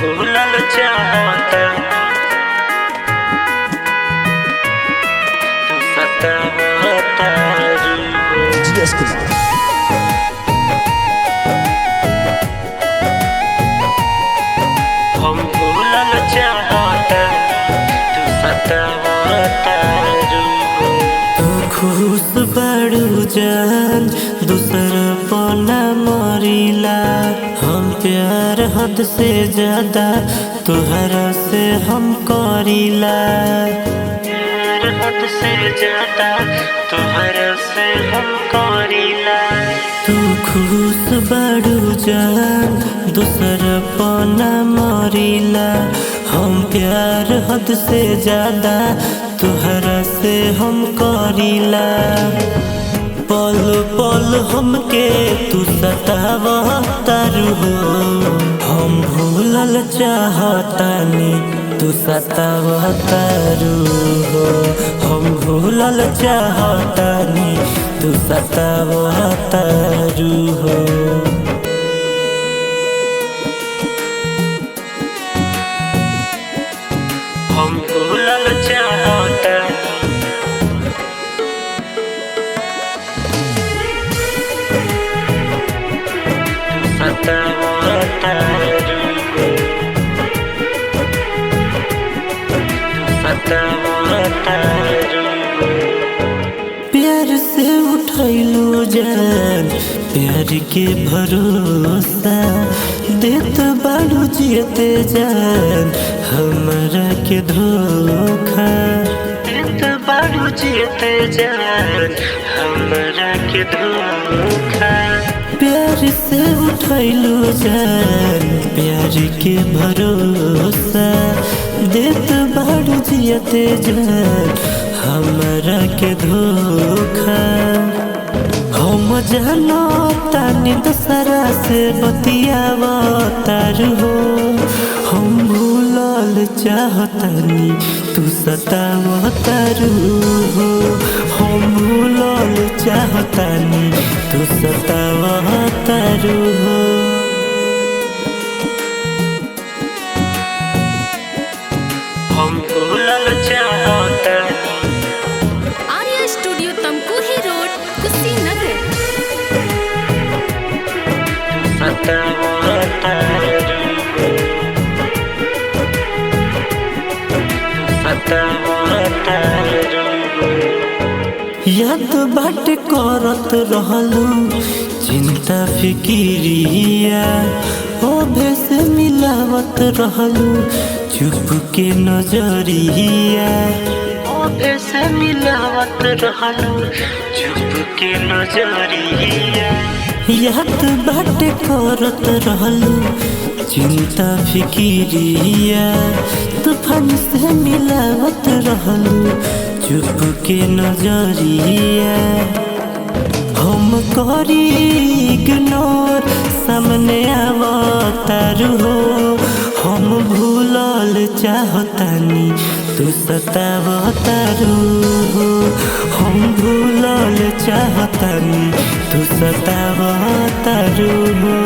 भूलल चाहता तू सतावता जीएस कुमार। हम भूलल चाहता तू सतावता तू खुश बड़ू जान दूसर पना मरीला। हम प्यार हद से ज्यादा तुहरा से हम करीला। प्यार हद से ज्यादा तुहरा से हम करीला। तू खुश बड़ू जान दूसर पना मरीला। हम प्यार हद से ज्यादा तुहरा से हम करीला। पल पल हमके तू सतावतारू हो। हम भूलल चाहतानी तू सतावतारू हो। हम भूलल चाहतानी तू सतावतारू हो। हम भूलल चाहता सतावता सतावता प्यार से उठैलू जान प्यार के भरोसा देत बाड़ू जियते जान हमरा के धोखा। देत बाड़ू जियते जान हमरा के धोखा। प्यार से उठैलू जान प्यार के भरोसा देत बाड़ू जियते जान हमरा के धोखा। हम जानो तानी दूसरा से बतियावतारू हो। हम भूलल चाहतानी तू सतावतारू हो। हम भूलल चाहतानी तू सतावतारू हो। हम भूलल चाहता आर्या स्टूडियो तमकुही रोड कुशीनगर। सतावता सतावता याद बाट करत रहलू चिंता फिकिरिया। ओभे से मिलावत रहलू चुप के नजरिया। ओभे से मिलावत रहलू चुप के नजरिया। याद बाट करत रहलू चिंता फिकिरिया। तूफान से मिलावत रहलू चुप के नजरिया। हम करी इग्नोर सामने आवतारू हो। हम भूलल चाहतानी तू सतावतारू हो। हम भूलल चाहतानी तू सतावतारू हो।